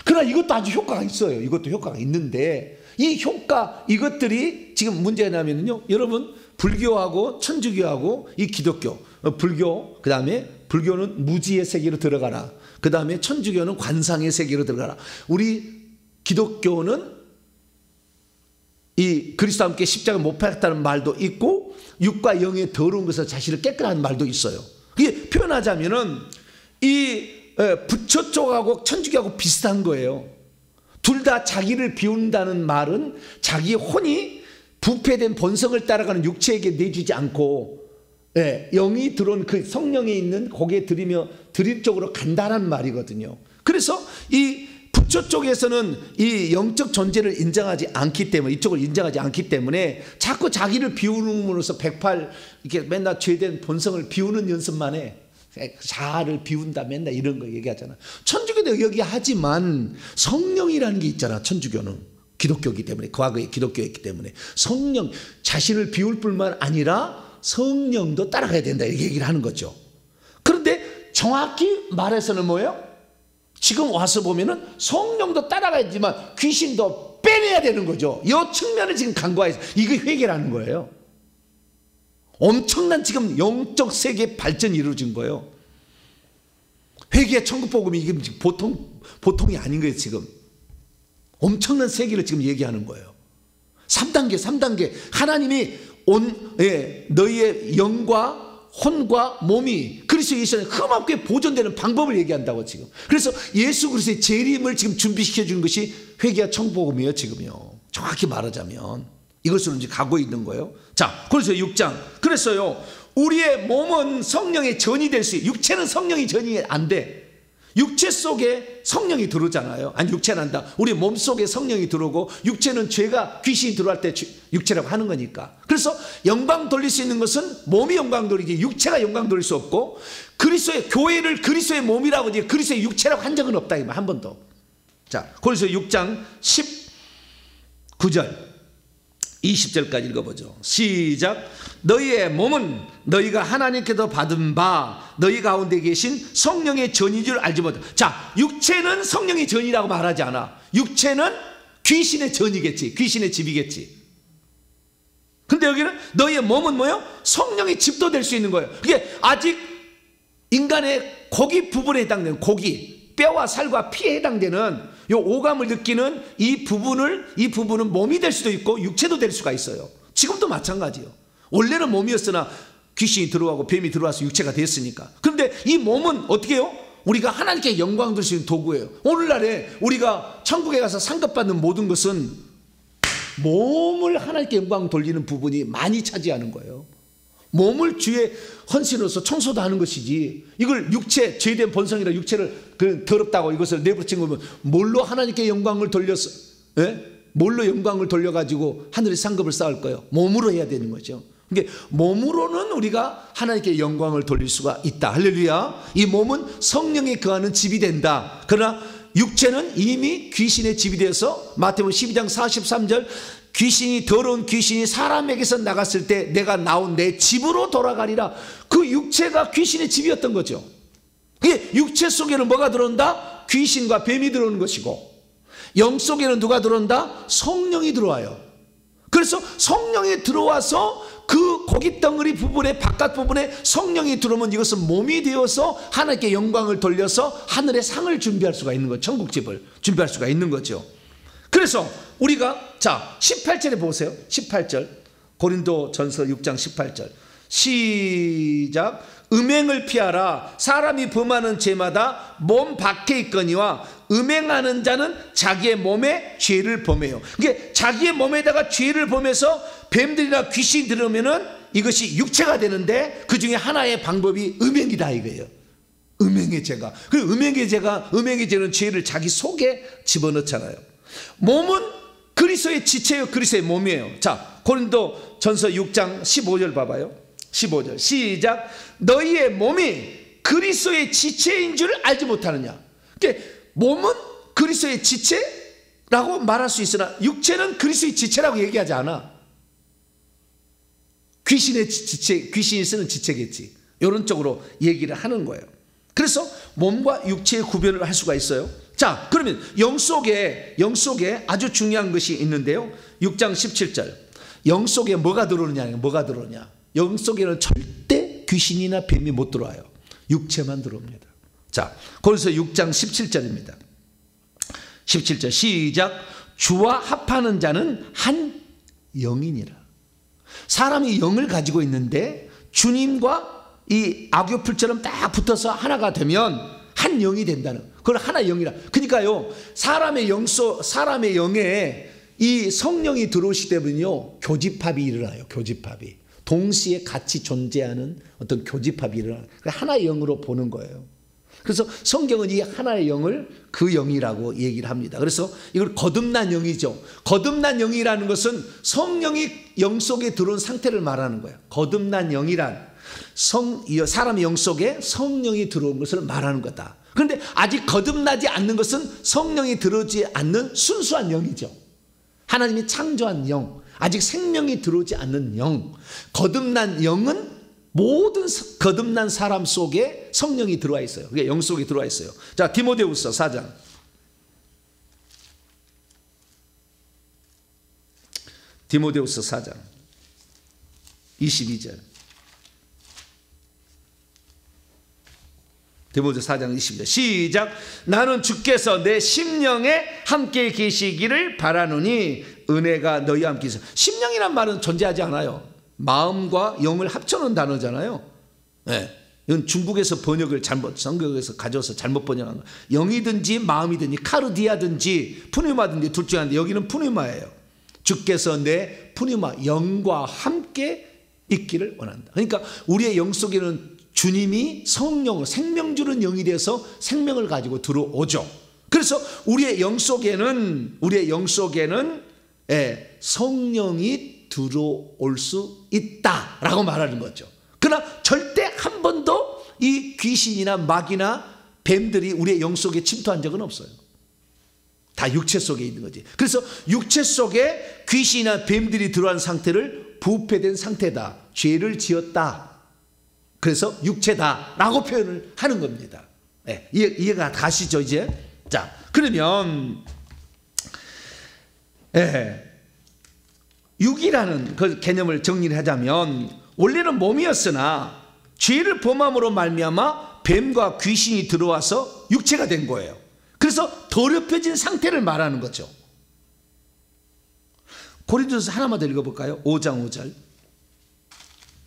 그러나 이것도 아주 효과가 있어요. 이것도 효과가 있는데, 이 효과, 이것들이 지금 문제가 나면요, 여러분 불교하고 천주교하고 이 기독교, 불교, 그 다음에 불교는 무지의 세계로 들어가라. 그 다음에 천주교는 관상의 세계로 들어가라. 우리 기독교는 이 그리스도와 함께 십자가에 못 박혔다는 말도 있고, 육과 영의 더러운 것에서 자신을 깨끗한 말도 있어요. 이게 표현하자면은 이 부처 쪽하고 천주교하고 비슷한 거예요. 둘 다 자기를 비운다는 말은 자기의 혼이 부패된 본성을 따라가는 육체에게 내주지 않고, 영이 들어온 그 성령에 있는 거기에 드릴 쪽으로 간다는 말이거든요. 그래서 이 부처 쪽에서는 이 영적 존재를 인정하지 않기 때문에, 이쪽을 인정하지 않기 때문에 자꾸 자기를 비우는으로써 108 이렇게 맨날 죄된 본성을 비우는 연습만 해. 자아를 비운다 맨날 이런 거 얘기하잖아. 천주교도 여기 하지만 성령이라는 게 있잖아. 천주교는 기독교이기 때문에, 과거의 기독교였기 때문에 성령, 자신을 비울 뿐만 아니라 성령도 따라가야 된다, 이렇게 얘기를 하는 거죠. 그런데 정확히 말해서는 뭐예요? 지금 와서 보면은 성령도 따라가야지만 귀신도 빼내야 되는 거죠. 이 측면을 지금 간과해서 이게 회개라는 거예요. 엄청난 지금 영적 세계 발전이 이루어진 거예요. 회개의 천국복음이 이게 보통이 아닌 거예요. 지금 엄청난 세계를 지금 얘기하는 거예요. 3단계. 하나님이 너희의 영과 혼과 몸이 그리스도 예수 안에 흠없게 보존되는 방법을 얘기한다고 지금. 그래서 예수 그리스도의 재림을 지금 준비시켜 주는 것이 회개와 천국복음이에요. 지금요. 정확히 말하자면 이것으로 이제 가고 있는 거예요. 자, 그래서 6장. 그랬어요. 우리의 몸은 성령의 전이 될 수 있어요. 육체는 성령의 전이 안 돼. 육체 속에 성령이 들어오잖아요. 아니, 육체는 한다. 우리 몸 속에 성령이 들어오고, 육체는 죄가, 귀신이 들어갈 때 육체라고 하는 거니까. 그래서 영광 돌릴 수 있는 것은 몸이 영광 돌리지 육체가 영광 돌릴 수 없고, 그리스도의 교회를 그리스도의 몸이라고 이제 그리스도의 육체라고 한 적은 없다, 한 번도. 자, 그래서 6장 19절 20절까지 읽어보죠. 시작. 너희의 몸은 너희가 하나님께서 받은 바 너희 가운데 계신 성령의 전인 줄 알지 못해. 자, 육체는 성령의 전이라고 말하지 않아. 육체는 귀신의 전이겠지. 귀신의 집이겠지. 근데 여기는 너희의 몸은 뭐예요? 성령의 집도 될 수 있는 거예요. 그게 아직 인간의 고기 부분에 해당되는, 고기, 뼈와 살과 피에 해당되는 요 오감을 느끼는 이 부분은 몸이 될 수도 있고 육체도 될 수가 있어요. 지금도 마찬가지예요. 원래는 몸이었으나 귀신이 들어가고 뱀이 들어와서 육체가 됐으니까. 그런데 이 몸은 어떻게 해요? 우리가 하나님께 영광 돌릴 수 있는 도구예요. 오늘날에 우리가 천국에 가서 상급받는 모든 것은 몸을 하나님께 영광 돌리는 부분이 많이 차지하는 거예요. 몸을 주의 헌신으로서 청소도 하는 것이지, 이걸 육체, 죄된 본성이라 육체를 더럽다고 이것을 내버려친 거면 뭘로 하나님께 영광을 돌려서, 뭘로 영광을 돌려가지고 하늘의 상급을 쌓을 거예요? 몸으로 해야 되는 거죠. 그러니까 몸으로는 우리가 하나님께 영광을 돌릴 수가 있다. 할렐루야. 이 몸은 성령이 거하는 집이 된다. 그러나 육체는 이미 귀신의 집이 되어서 마태복음 12장 43절 귀신이, 더러운 귀신이 사람에게서 나갔을 때 내가 나온 내 집으로 돌아가리라. 그 육체가 귀신의 집이었던 거죠. 그게 육체 속에는 뭐가 들어온다? 귀신과 뱀이 들어오는 것이고, 영 속에는 누가 들어온다? 성령이 들어와요. 그래서 성령이 들어와서 그 고깃덩어리 부분에, 바깥 부분에 성령이 들어오면 이것은 몸이 되어서 하나님께 영광을 돌려서 하늘의 상을 준비할 수가 있는 거죠. 천국집을 준비할 수가 있는 거죠. 그래서 우리가, 자, 18절에 보세요. 18절 고린도전서 6장 18절 시작. 음행을 피하라. 사람이 범하는 죄마다 몸 밖에 있거니와 음행하는 자는 자기의 몸에 죄를 범해요. 이게 자기의 몸에다가 죄를 범해서 뱀들이나 귀신이 들어오면은 이것이 육체가 되는데, 그 중에 하나의 방법이 음행이다 이거예요. 음행의 죄가. 그 음행의 죄는 죄를 자기 속에 집어넣잖아요. 몸은 그리스도의 지체요, 그리스도의 몸이에요. 자, 고린도전서 6장 15절 봐봐요. 15절 시작. 너희의 몸이 그리스도의 지체인 줄 알지 못하느냐. 그러니까 몸은 그리스도의 지체라고 말할 수 있으나 육체는 그리스도의 지체라고 얘기하지 않아. 귀신의 지체, 귀신이 쓰는 지체겠지. 이런 쪽으로 얘기를 하는 거예요. 그래서 몸과 육체의 구별을 할 수가 있어요. 자, 그러면 영 속에 아주 중요한 것이 있는데요. 6장 17절 영 속에 뭐가 들어오느냐. 뭐가 들어오냐. 영 속에는 절대 귀신이나 뱀이 못 들어와요. 육체만 들어옵니다. 자, 거기서 6장 17절입니다. 17절 시작. 주와 합하는 자는 한 영이니라. 사람이 영을 가지고 있는데 주님과 이 악교풀처럼 딱 붙어서 하나가 되면 한 영이 된다는, 그걸 하나 영이라. 그러니까요, 사람의 영에 이 성령이 들어오시기 때문에요, 교집합이 일어나요. 교집합이 동시에 같이 존재하는 어떤 교집합이 일어나요. 하나의 영으로 보는 거예요. 그래서 성경은 이 하나의 영을 그 영이라고 얘기를 합니다. 그래서 이걸 거듭난 영이죠. 거듭난 영이라는 것은 성령이 영 속에 들어온 상태를 말하는 거예요. 거듭난 영이란 사람의 영 속에 성령이 들어온 것을 말하는 거다. 그런데 아직 거듭나지 않는 것은 성령이 들어오지 않는 순수한 영이죠. 하나님이 창조한 영, 아직 생명이 들어오지 않는 영. 거듭난 영은 모든 거듭난 사람 속에 성령이 들어와 있어요. 그게 영 속에 들어와 있어요. 자, 디모데후서 4장. 디모데후서 4장 22절. 디모데후서 4장 22절 시작. 나는 주께서 내 심령에 함께 계시기를 바라노니 은혜가 너희와 함께 있어. 심령이란 말은 존재하지 않아요. 마음과 영을 합쳐놓은 단어잖아요. 네. 이건 중국에서 번역을 성경에서 가져와서 잘못 번역한 거. 영이든지 마음이든지 카르디아든지 푸뉴마든지 둘 중에 하나인데 여기는 푸뉴마예요. 주께서 내 푸니마 영과 함께 있기를 원한다. 그러니까 우리의 영 속에는 주님이 성령, 생명 주는 영이 돼서 생명을 가지고 들어오죠. 그래서 우리의 영 속에는 성령이 들어올 수 있다라고 말하는 거죠. 그러나 절대 한 번도 이 귀신이나 마귀나 뱀들이 우리의 영 속에 침투한 적은 없어요. 다 육체 속에 있는 거지. 그래서 육체 속에 귀신이나 뱀들이 들어간 상태를 부패된 상태다, 죄를 지었다, 그래서 육체다라고 표현을 하는 겁니다. 네, 이해가 가시죠 이제? 자, 그러면 육이라는 그 개념을 정리를 하자면 원래는 몸이었으나 죄를 범함으로 말미암아 뱀과 귀신이 들어와서 육체가 된 거예요. 그래서 더럽혀진 상태를 말하는 거죠. 고린도서 하나만 더 읽어볼까요? 5장 5절.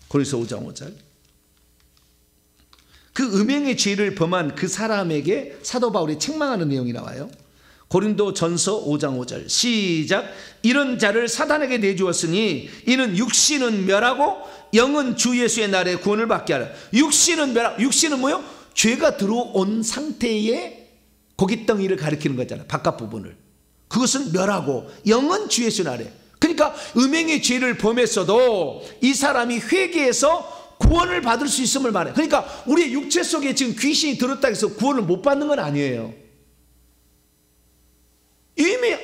고린도서 5장 5절. 그 음행의 죄를 범한 그 사람에게 사도 바울이 책망하는 내용이 나와요. 고린도 전서 5장 5절 시작. 이런 자를 사단에게 내주었으니 이는 육신은 멸하고 영은 주 예수의 날에 구원을 받게 하라. 육신은 멸하고, 육신은 뭐요? 죄가 들어온 상태의 고깃덩이를 가리키는 거잖아요. 바깥 부분을. 그것은 멸하고 영은 주 예수의 날에. 그러니까 음행의 죄를 범했어도 이 사람이 회개해서 구원을 받을 수 있음을 말해. 그러니까 우리의 육체 속에 지금 귀신이 들었다 해서 구원을 못 받는 건 아니에요. 이미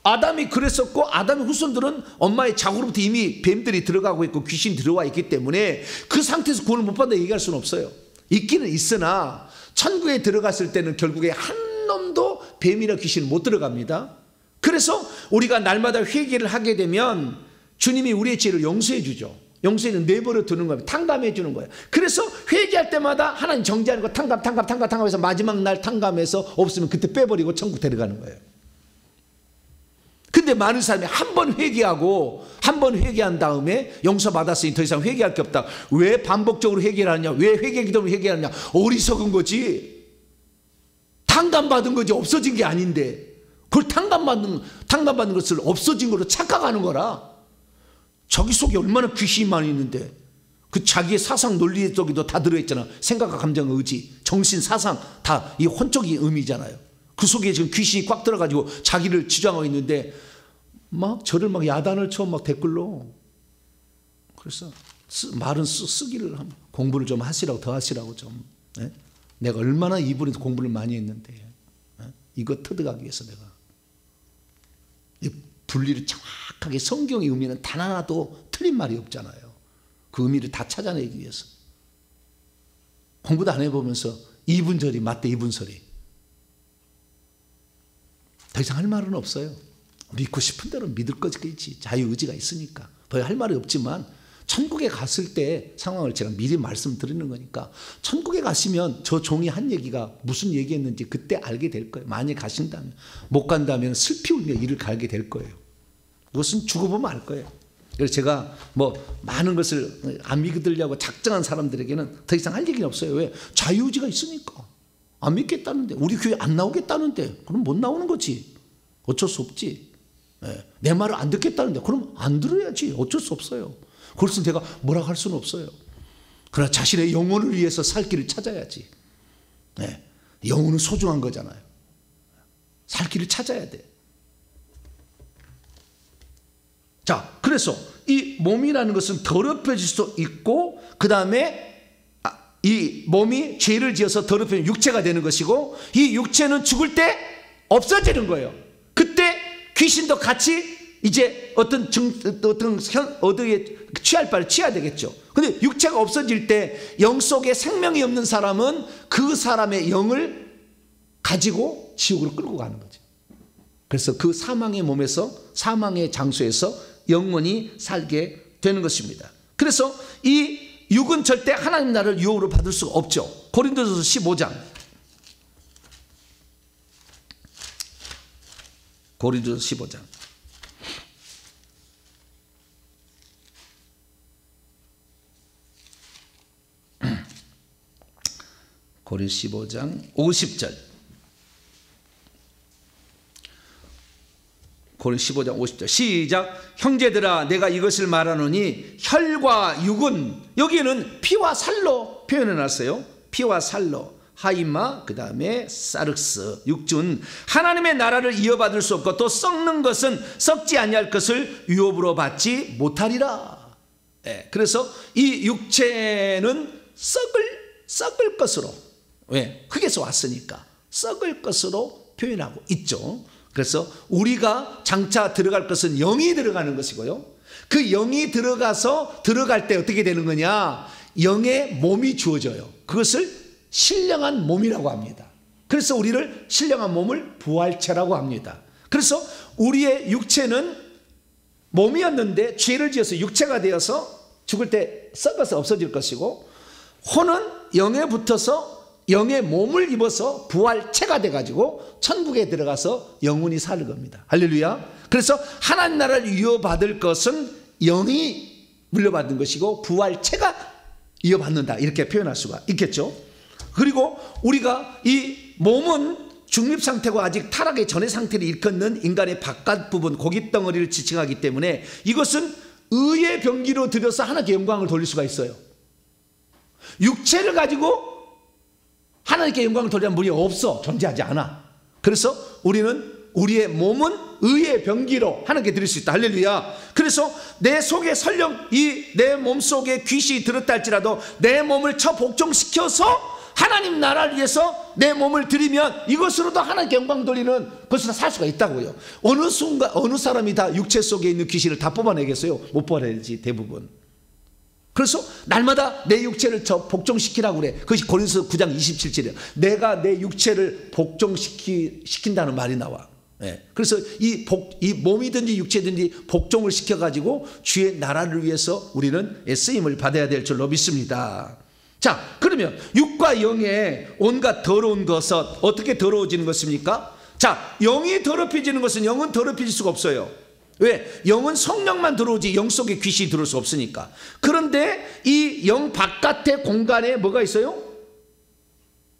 아담이 그랬었고 아담의 후손들은 엄마의 자궁으로부터 이미 뱀들이 들어가고 있고 귀신이 들어와 있기 때문에 그 상태에서 구원을 못 받는다 얘기할 수는 없어요. 있기는 있으나 천국에 들어갔을 때는 결국에 한 놈도 뱀이나 귀신은 못 들어갑니다. 그래서 우리가 날마다 회개를 하게 되면 주님이 우리의 죄를 용서해 주죠. 용서해서 내버려 두는 거예요. 탕감해 주는 거예요. 그래서 회개할 때마다 하나님 정죄하는 거 탕감해서 마지막 날 탕감해서 없으면 그때 빼버리고 천국 데려가는 거예요. 근데 많은 사람이 한 번 회개한 다음에 용서받았으니 더 이상 회개할 게 없다. 왜 반복적으로 회개를 하느냐? 왜 회개 기도를 회개하느냐? 어리석은 거지. 탕감받은 거지 없어진 게 아닌데 그걸 탕감받는 것을 없어진 거로 착각하는 거라. 자기 속에 얼마나 귀신이 많이 있는데 그 자기의 사상 논리 속에도 다 들어있잖아. 생각과 감정, 의지, 정신, 사상 다 이 혼적인 의미잖아요. 그 속에 지금 귀신이 꽉 들어가지고 자기를 지정하고 있는데 막 저를 막 야단을 쳐 막 댓글로. 그래서 말은 쓰기를 하면 공부를 좀 하시라고, 더 하시라고 좀. 네? 내가 얼마나 이분에서 공부를 많이 했는데 이거 터득하기 위해서 내가 이 분리를 정확하게 성경의 의미는 단 하나도 틀린 말이 없잖아요. 그 의미를 다 찾아내기 위해서 공부도 안 해보면서 이분절이 맞대 이분설이 더 이상 할 말은 없어요. 믿고 싶은 대로 믿을 거지. 자유의지가 있으니까 더 할 말이 없지만 천국에 갔을 때 상황을 제가 미리 말씀드리는 거니까 천국에 가시면 저 종이 한 얘기가 무슨 얘기했는지 그때 알게 될 거예요. 만약에 가신다면. 못 간다면 슬피 울며 이를 갈게 될 거예요. 그것은 죽어보면 알 거예요. 그래서 제가 뭐 많은 것을 안 믿으려고 작정한 사람들에게는 더 이상 할 얘기는 없어요. 왜? 자유의지가 있으니까. 안 믿겠다는데, 우리 교회 안 나오겠다는데 그럼 못 나오는 거지. 어쩔 수 없지. 내 말을 안 듣겠다는데 그럼 안 들어야지. 어쩔 수 없어요. 그래서 내가 뭐라 할 수는 없어요. 그러나 자신의 영혼을 위해서 살 길을 찾아야지. 영혼은 소중한 거잖아요. 살 길을 찾아야 돼. 자, 그래서 이 몸이라는 것은 더럽혀질 수도 있고, 그 다음에 이 몸이 죄를 지어서 더럽혀진 육체가 되는 것이고, 이 육체는 죽을 때 없어지는 거예요. 그때 귀신도 같이 이제 어떤 어디에 취할 바를 취해야 되겠죠. 근데 육체가 없어질 때 영 속에 생명이 없는 사람은 그 사람의 영을 가지고 지옥으로 끌고 가는 거죠. 그래서 그 사망의 몸에서, 사망의 장소에서 영원히 살게 되는 것입니다. 그래서 이 육은 절대 하나님 나라를 유혹으로 받을 수가 없죠. 고린도전서 15장. 고린도전서 15장. 고린 15장 50절. 고린도서 15장 50절 시작. 형제들아 내가 이것을 말하노니 혈과 육은, 여기에는 피와 살로 표현해 놨어요. 피와 살로, 하이마 그 다음에 사륵스, 육준, 하나님의 나라를 이어받을 수 없고 또 썩는 것은 썩지 아니할 것을 유업으로 받지 못하리라. 그래서 이 육체는 썩을 것으로, 왜? 흙에서 왔으니까 썩을 것으로 표현하고 있죠. 그래서 우리가 장차 들어갈 것은 영이 들어가는 것이고요, 그 영이 들어갈 때 어떻게 되는 거냐, 영의 몸이 주어져요. 그것을 신령한 몸이라고 합니다. 그래서 우리를 신령한 몸을 부활체라고 합니다. 그래서 우리의 육체는 몸이었는데 죄를 지어서 육체가 되어서 죽을 때 썩어서 없어질 것이고, 혼은 영에 붙어서 영의 몸을 입어서 부활체가 돼가지고 천국에 들어가서 영원히 살 겁니다. 할렐루야. 그래서 하나님 나라를 이어받을 것은 영이 물려받는 것이고 부활체가 이어받는다, 이렇게 표현할 수가 있겠죠. 그리고 우리가 이 몸은 중립상태고 아직 타락의 전의 상태를 일컫는 인간의 바깥 부분, 고깃덩어리를 지칭하기 때문에 이것은 의의 병기로 들여서 하나님께 영광을 돌릴 수가 있어요. 육체를 가지고 하나님께 영광을 돌리는 분이 없어, 존재하지 않아. 그래서 우리의 몸은 의의 병기로 하나님께 드릴 수 있다. 할렐루야. 그래서 내 속에 설령 내 몸 속에 귀신이 들었다 할지라도 내 몸을 복종시켜서 하나님 나라를 위해서 내 몸을 드리면 이것으로도 하나님께 영광 돌리는 것으로 살 수가 있다고요. 어느 순간 어느 사람이 다 육체 속에 있는 귀신을 다 뽑아내겠어요? 못 뽑아내지, 대부분. 그래서 날마다 내 육체를 복종시키라고 그래. 그것이 고린도서 9장 27절이에요. 내가 내 육체를 복종시킨다는 말이 나와. 그래서 이 몸이든지 육체든지 복종을 시켜가지고 주의 나라를 위해서 우리는 쓰임을 받아야 될 줄로 믿습니다. 자, 그러면 육과 영의 온갖 더러운 것은 어떻게 더러워지는 것입니까? 자, 영이 더럽혀지는 것은 영은 더럽혀질 수가 없어요. 왜? 영은 성령만 들어오지 영 속에 귀신이 들어올 수 없으니까. 그런데 이 영 바깥의 공간에 뭐가 있어요?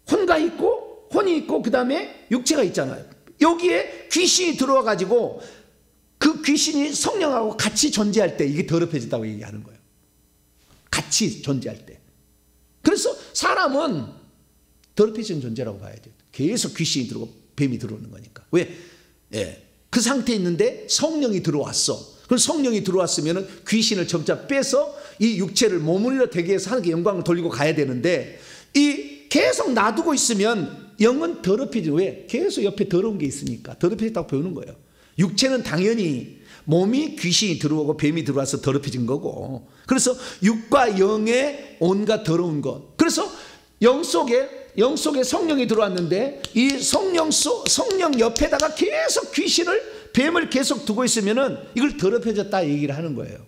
혼이 있고 그 다음에 육체가 있잖아요. 여기에 귀신이 들어와 가지고 그 귀신이 성령하고 같이 존재할 때 이게 더럽혀진다고 얘기하는 거예요. 같이 존재할 때. 그래서 사람은 더럽혀진 존재라고 봐야 돼요. 계속 귀신이 들어오고 뱀이 들어오는 거니까. 왜? 그 상태에 있는데 성령이 들어왔어. 그럼 성령이 들어왔으면 귀신을 점차 빼서 이 육체를 머물러 대게 해서 하나님께 영광을 돌리고 가야 되는데, 계속 놔두고 있으면 영은 더럽히지. 왜? 계속 옆에 더러운 게 있으니까 더럽혀졌다고 배우는 거예요. 육체는 당연히 몸이 귀신이 들어오고 뱀이 들어와서 더럽혀진 거고, 그래서 육과 영의 온갖 더러운 것. 그래서 영 속에 성령이 들어왔는데 이 성령 옆에다가 계속 뱀을 계속 두고 있으면은 이걸 더럽혀졌다 얘기를 하는 거예요.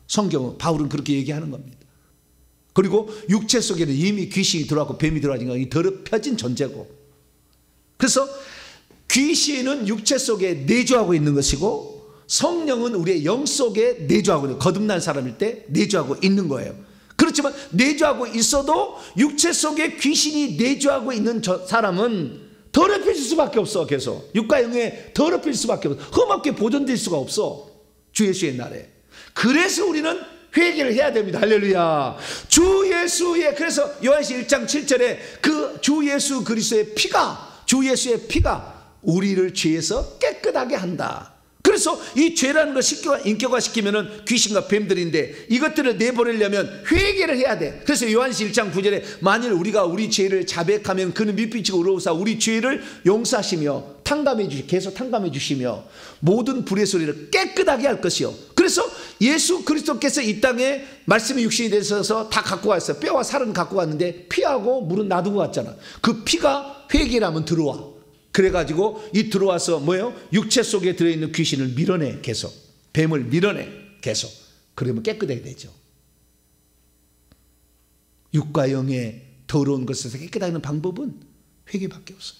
성경은, 바울은 그렇게 얘기하는 겁니다. 그리고 육체 속에는 이미 귀신이 들어왔고 뱀이 들어와진 이 더럽혀진 존재고, 그래서 귀신은 육체 속에 내주하고 있는 것이고 성령은 우리의 영 속에 내주하고 있는, 거듭난 사람일 때 내주하고 있는 거예요. 그렇지만 내주하고 있어도 육체 속에 귀신이 내주하고 있는 사람은 더럽혀질 수밖에 없어. 계속 육과 영에 더럽힐 수밖에 없어. 흠없게 보존될 수가 없어, 주 예수의 날에. 그래서 우리는 회개를 해야 됩니다. 할렐루야. 주 예수의, 그래서 요한시 1장 7절에 그 주 예수 그리스도의 피가, 주 예수의 피가 우리를 죄에서 깨끗하게 한다. 그래서 이 죄라는 걸 인격화시키면은 귀신과 뱀들인데 이것들을 내보내려면 회개를 해야 돼. 그래서 요한시 1장 9절에 만일 우리가 우리 죄를 자백하면 그는 밑빛이고 의로우사 우리 죄를 용서하시며 계속 탕감해 주시며 모든 불의 소리를 깨끗하게 할 것이요. 그래서 예수 그리스도께서 이 땅에 말씀이 육신이 되셔서 다 갖고 왔어요. 뼈와 살은 갖고 왔는데 피하고 물은 놔두고 갔잖아. 그 피가 회개를 하면 들어와. 그래가지고 들어와서 뭐예요? 육체 속에 들어있는 귀신을 밀어내. 계속 뱀을 밀어내. 계속. 그러면 깨끗하게 되죠. 육과 영의 더러운 것에서 깨끗하게 하는 방법은 회개밖에 없어요.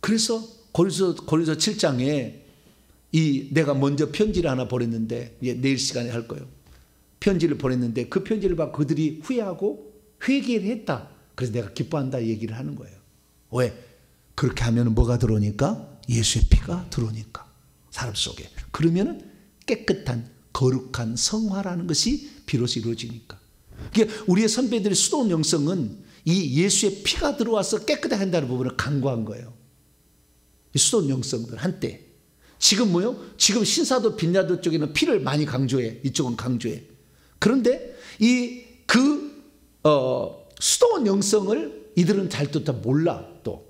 그래서 고린도서 7장에 내가 먼저 편지를 하나 보냈는데, 내일 시간에 할 거예요. 편지를 보냈는데 그 편지를 받고 그들이 후회하고 회개를 했다. 그래서 내가 기뻐한다 얘기를 하는 거예요. 왜? 그렇게 하면 뭐가 들어오니까? 예수의 피가 들어오니까 사람 속에. 그러면은 깨끗한 거룩한 성화라는 것이 비로소 이루어지니까. 그러니까 우리의 선배들의 수도원 영성은 이 예수의 피가 들어와서 깨끗하게 한다는 부분을 강구한 거예요. 수도원 영성들 한때. 지금 뭐요? 지금 신사도 빈야도 쪽에는 피를 많이 강조해. 이쪽은 강조해. 그런데 수도원 영성을 이들은 잘 또 몰라 또.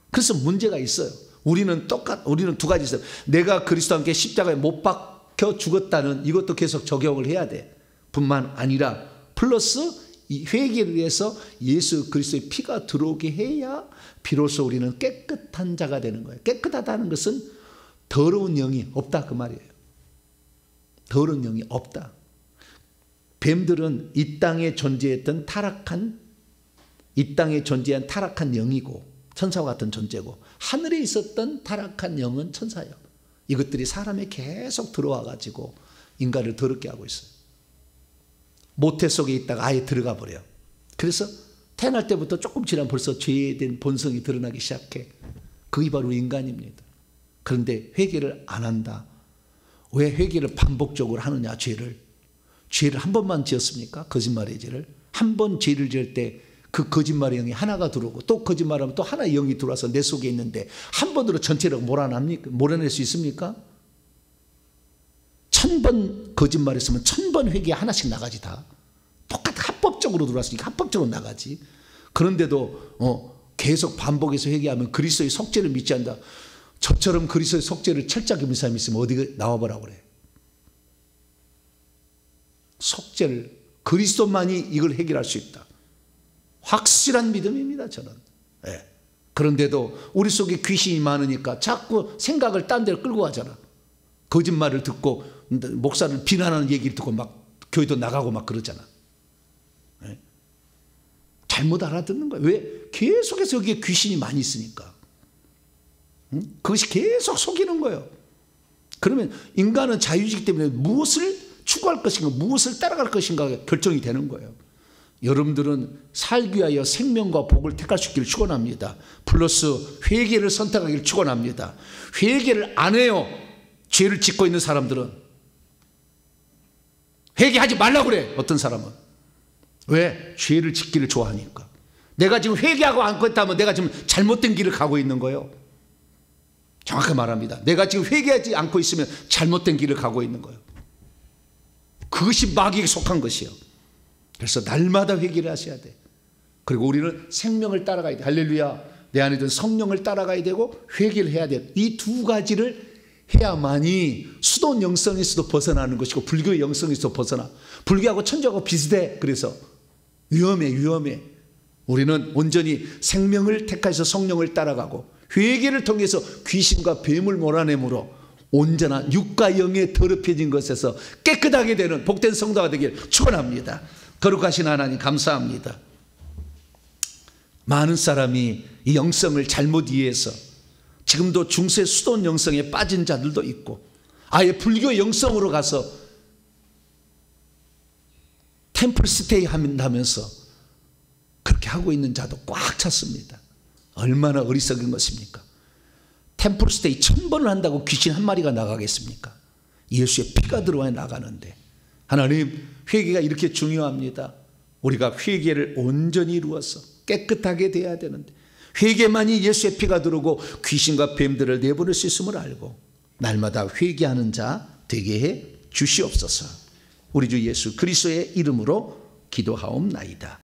그래서 문제가 있어요. 우리는 두 가지 있어요. 내가 그리스도와 함께 십자가에 못 박혀 죽었다는 이것도 계속 적용을 해야 돼. 뿐만 아니라 플러스 이 회개를 위해서 예수 그리스도의 피가 들어오게 해야 비로소 우리는 깨끗한 자가 되는 거예요. 깨끗하다는 것은 더러운 영이 없다 그 말이에요. 더러운 영이 없다. 뱀들은 이 땅에 존재했던 타락한 영이고 천사와 같은 존재고, 하늘에 있었던 타락한 영은 천사예요. 이것들이 사람에 계속 들어와 가지고 인간을 더럽게 하고 있어요. 모태 속에 있다가 아예 들어가 버려요. 그래서 태어날 때부터 조금 지나면 벌써 죄된 본성이 드러나기 시작해. 그게 바로 인간입니다. 그런데 회개를 안 한다. 왜 회개를 반복적으로 하느냐? 죄를 한 번만 지었습니까? 거짓말의 죄를. 한 번 죄를 지을 때 그 거짓말의 영이 하나가 들어오고 또 거짓말하면 또 하나의 영이 들어와서 내 속에 있는데 한 번으로 전체를 몰아낼 수 있습니까? 1000번 거짓말했으면 1000번 회개 하나씩 나가지. 다 똑같이 합법적으로 들어왔으니까 합법적으로 나가지. 그런데도 계속 반복해서 회개하면 그리스도의 속죄를 믿지 않는다. 저처럼 그리스도의 속죄를 철저하게 믿는 사람이 있으면 어디 나와보라고 그래. 속죄를 그리스도만이 이걸 해결할 수 있다. 확실한 믿음입니다, 저는. 네. 그런데도 우리 속에 귀신이 많으니까 자꾸 생각을 딴 데로 끌고 가잖아. 거짓말을 듣고 목사를 비난하는 얘기를 듣고 막 교회도 나가고 막 그러잖아. 네. 잘못 알아듣는 거야. 왜? 계속해서 여기에 귀신이 많이 있으니까. 그것이 계속 속이는 거예요. 그러면 인간은 자유이기 때문에 무엇을 추구할 것인가, 무엇을 따라갈 것인가 결정이 되는 거예요. 여러분들은 살기 위하여 생명과 복을 택할 수 있기를 축원합니다. 플러스 회개를 선택하기를 축원합니다. 회개를 안 해요. 죄를 짓고 있는 사람들은. 회개하지 말라고 그래. 어떤 사람은. 왜? 죄를 짓기를 좋아하니까. 내가 지금 회개하고 않고 있다면 내가 지금 잘못된 길을 가고 있는 거예요. 정확하게 말합니다. 내가 지금 회개하지 않고 있으면 잘못된 길을 가고 있는 거예요. 그것이 마귀에게 속한 것이에요. 그래서 날마다 회개를 하셔야 돼. 그리고 우리는 생명을 따라가야 돼. 할렐루야. 내 안에 든 성령을 따라가야 되고 회개를 해야 돼. 이 두 가지를 해야만이 수도원 영성에서도 벗어나는 것이고 불교의 영성에서도 벗어나. 불교하고 천주하고 비슷해. 그래서 위험해. 우리는 온전히 생명을 택해서 성령을 따라가고 회개를 통해서 귀신과 뱀을 몰아내므로 온전한 육과 영에 더럽혀진 것에서 깨끗하게 되는 복된 성도가 되길 축원합니다. 거룩하신 하나님 감사합니다. 많은 사람이 이 영성을 잘못 이해해서 지금도 중세 수도원 영성에 빠진 자들도 있고 아예 불교 영성으로 가서 템플 스테이 한다면서 그렇게 하고 있는 자도 꽉 찼습니다. 얼마나 어리석은 것입니까? 템플 스테이 1000번을 한다고 귀신 한 마리가 나가겠습니까? 예수의 피가 들어와야 나가는데. 하나님, 회개가 이렇게 중요합니다. 우리가 회개를 온전히 이루어서 깨끗하게 돼야 되는데 회개만이 예수의 피가 들어오고 귀신과 뱀들을 내보낼 수 있음을 알고 날마다 회개하는 자 되게 해 주시옵소서. 우리 주 예수 그리스도의 이름으로 기도하옵나이다.